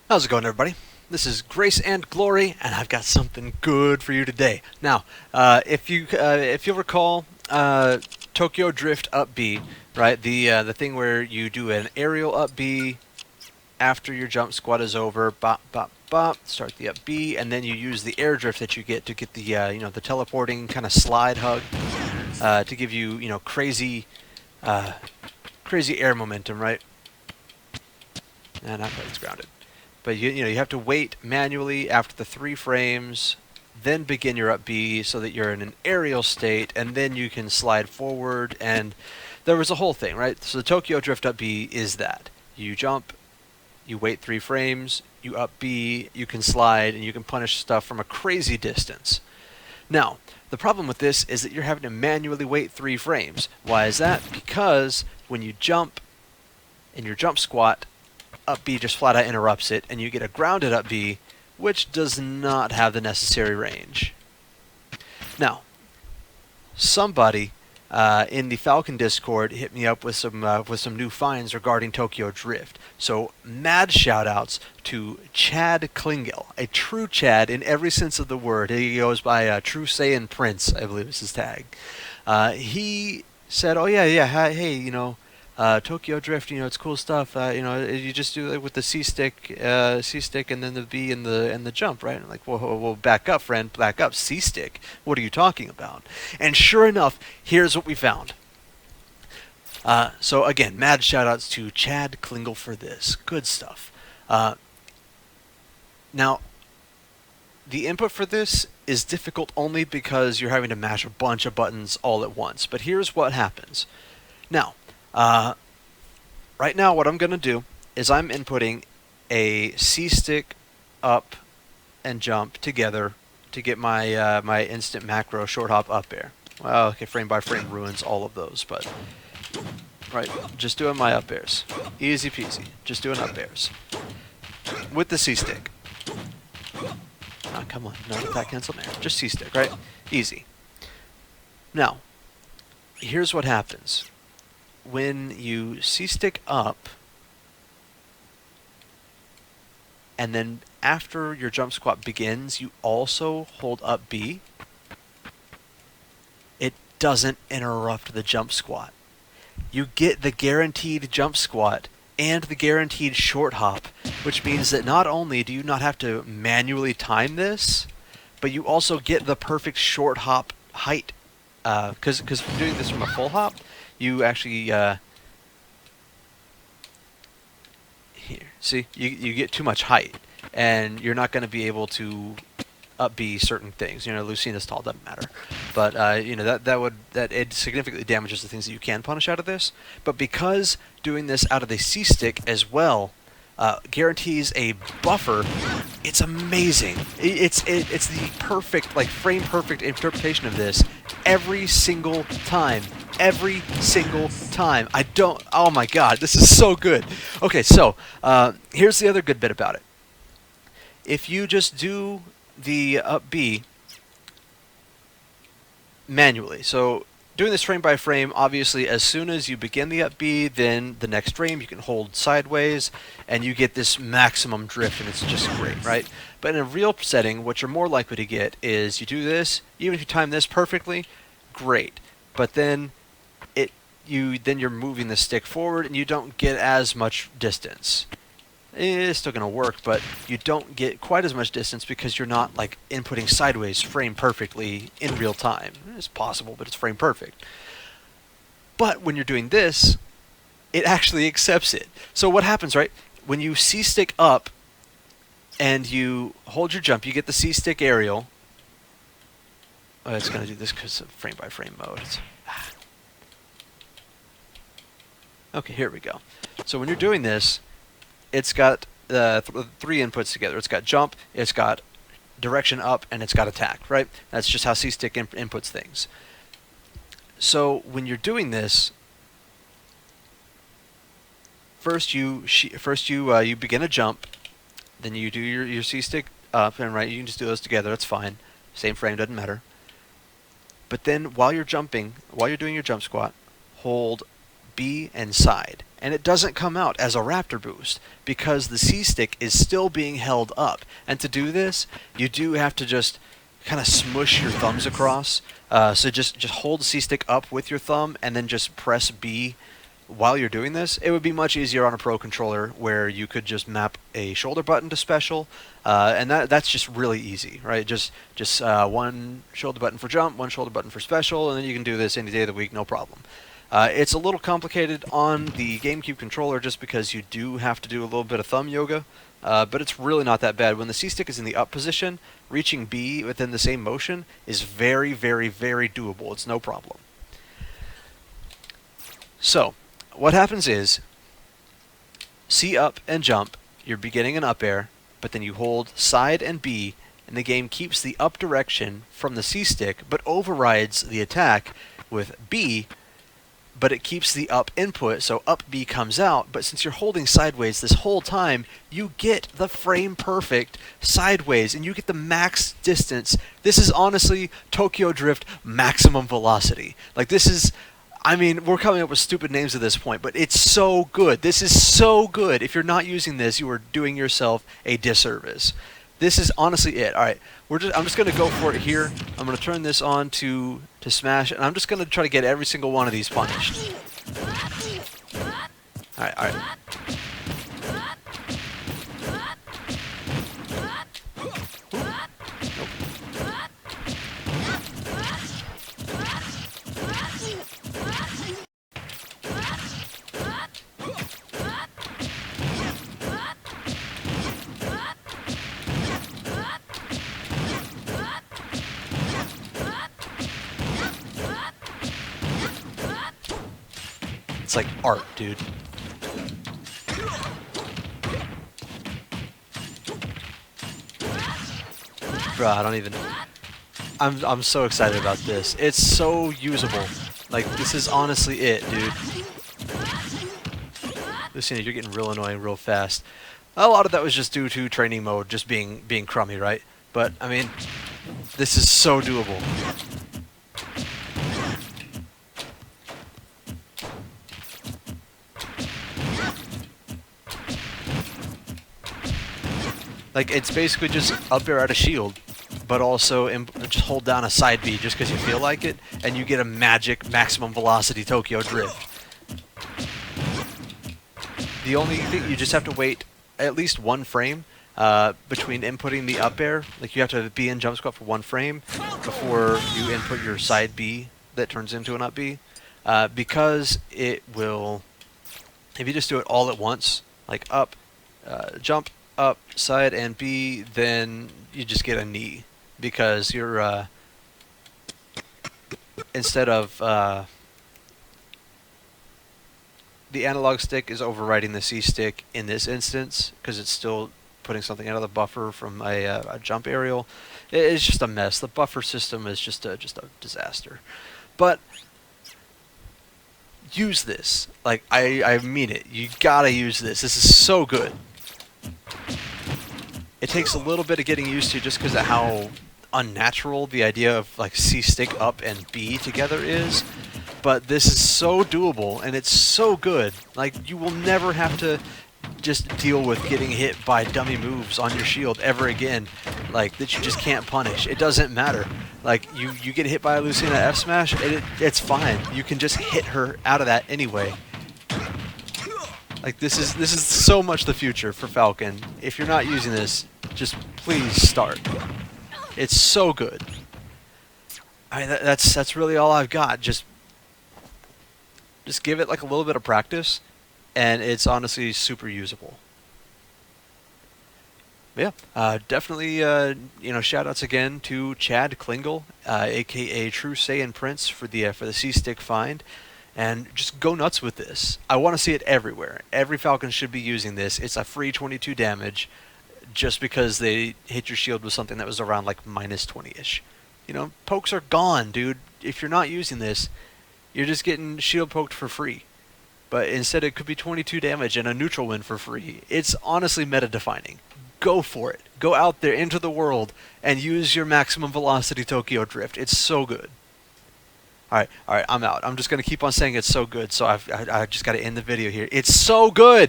How's it going, everybody? This is Grace and Glory, and I've got something good for you today. Now, if you'll recall, Tokyo Drift up B, right? The thing where you do an aerial up B after your jump squat is over, bop bop bop, start the up B, and then you use the air drift that you get to get the the teleporting kind of slide hug to give you crazy air momentum, right? And not quite, it's grounded. But you have to wait manually after the 3 frames, then begin your up B so that you're in an aerial state, and then you can slide forward. And there was a whole thing, right? So the Tokyo Drift up B is that you jump, you wait 3 frames, you up B, you can slide, and you can punish stuff from a crazy distance. Now, the problem with this is that you're having to manually wait 3 frames. Why is that? Because when you jump in your jump squat, up B just flat out interrupts it, and you get a grounded up B, which does not have the necessary range. Now, somebody in the Falcon Discord hit me up with some new finds regarding Tokyo Drift. So mad shoutouts to Chad Klingele, a true Chad in every sense of the word. He goes by TrueSaiyanPrince, I believe is his tag. He said, "Oh yeah, hey, Tokyo Drift, it's cool stuff. You just do it with the C stick, and then the B and the jump, right?" And I'm like, whoa, back up, friend, back up. C stick? What are you talking about? And sure enough, here's what we found. So again, mad shoutouts to Chad Klingele for this. Good stuff. Now, the input for this is difficult only because you're having to mash a bunch of buttons all at once. But here's what happens. Now, right now what I'm going to do is I'm inputting a C-stick up and jump together to get my my instant macro short hop up air. Well, okay, frame by frame ruins all of those, but right, just doing my up airs. Easy peasy, just doing up airs. With the C-stick. Oh, come on, no attack cancel man. Just C-stick, right? Easy. Now, here's what happens. When you C-stick up, and then after your jump squat begins, you also hold up B, it doesn't interrupt the jump squat. You get the guaranteed jump squat and the guaranteed short hop, which means that not only do you not have to manually time this, but you also get the perfect short hop height. Because doing this from a full hop, you actually here, see, you get too much height, and you're not going to be able to up B certain things. Lucina's tall, doesn't matter, but that it significantly damages the things that you can punish out of this. But because doing this out of the C stick as well guarantees a buffer, it's amazing. It's the perfect, frame perfect interpretation of this every single time. Every single time. Oh my god, this is so good. Okay, so here's the other good bit about it. If you just do the up B manually, so doing this frame by frame, obviously as soon as you begin the up B, then the next frame you can hold sideways and you get this maximum drift, and it's just great, right? But in a real setting, what you're more likely to get is you do this, even if you time this perfectly, great. But then you're moving the stick forward and you don't get as much distance. It's still going to work, but you don't get quite as much distance because you're not inputting sideways frame perfectly in real time. It's possible, but it's frame perfect. But when you're doing this, it actually accepts it. So what happens, right? When you C-stick up and you hold your jump, you get the C-stick aerial. Oh, it's going to do this because of frame by frame mode. Okay, here we go. So when you're doing this, it's got 3 inputs together. It's got jump, it's got direction up, and it's got attack, right? That's just how C-stick inputs things. So when you're doing this, first you begin a jump, then you do your C-stick up, and right, you can just do those together, that's fine. Same frame, doesn't matter. But then while you're doing your jump squat, hold B and side. and it doesn't come out as a raptor boost because the C-stick is still being held up. And to do this, you do have to just kind of smush your thumbs across. So just hold the C-stick up with your thumb and then just press B while you're doing this. It would be much easier on a pro controller where you could just map a shoulder button to special, and that's just really easy, right? Just one shoulder button for jump, one shoulder button for special, and then you can do this any day of the week, no problem. It's a little complicated on the GameCube controller just because you do have to do a little bit of thumb yoga, but it's really not that bad. When the C-stick is in the up position, reaching B within the same motion is very, very, very doable. It's no problem. So, what happens is, C up and jump, you're beginning an up air, but then you hold side and B, and the game keeps the up direction from the C-stick, but overrides the attack with B, but it keeps the up input, so up B comes out, but since you're holding sideways this whole time, you get the frame perfect sideways, and you get the max distance. This is honestly Tokyo Drift maximum velocity. Like, this is... I mean, we're coming up with stupid names at this point, but it's so good. This is so good. If you're not using this, you are doing yourself a disservice. This is honestly it. All right, I'm just going to go for it here. I'm going to turn this on to smash, and I'm just going to try to get every single one of these punished. All right, all right. It's like art, dude. Bro, I don't even... I'm so excited about this. It's so usable. Like, this is honestly it, dude. Listen, you're getting real annoying real fast. A lot of that was just due to training mode just being crummy, right? But, I mean, this is so doable. Like, it's basically just up air at a shield, but also just hold down a side B just because you feel like it, and you get a magic maximum velocity Tokyo Drift. The only thing, you just have to wait at least one frame between inputting the up air. Like, you have to be in jump squat for one frame before you input your side B that turns into an up B, because it will, if you just do it all at once, like up, jump, up, side, and B, then you just get a knee, because you're, instead of, the analog stick is overriding the C stick in this instance, because it's still putting something out of the buffer from a jump aerial. It's just a mess. The buffer system is just a disaster. But use this. Like, I mean it. You gotta use this. This is so good. It takes a little bit of getting used to just because of how unnatural the idea of like C stick up and B together is, but this is so doable and it's so good. Like, you will never have to just deal with getting hit by dummy moves on your shield ever again, like that you just can't punish. It doesn't matter. Like, you get hit by a Lucina F smash, it's fine. You can just hit her out of that anyway. Like, this is so much the future for Falcon. If you're not using this, just please start. It's so good. I mean, that's really all I've got. Just give it like a little bit of practice, and it's honestly super usable. Yeah, definitely. Shoutouts again to Chad Klingele, a.k.a. TrueSaiyanPrince, for the C-stick find. And just go nuts with this. I want to see it everywhere. Every Falcon should be using this. It's a free 22 damage just because they hit your shield with something that was around like minus 20-ish. You know, pokes are gone, dude. If you're not using this, you're just getting shield poked for free. But instead it could be 22 damage and a neutral win for free. It's honestly meta-defining. Go for it. Go out there into the world and use your maximum velocity Tokyo Drift. It's so good. All right, I'm out. I'm just gonna keep on saying it's so good. So I just got to end the video here. It's so good.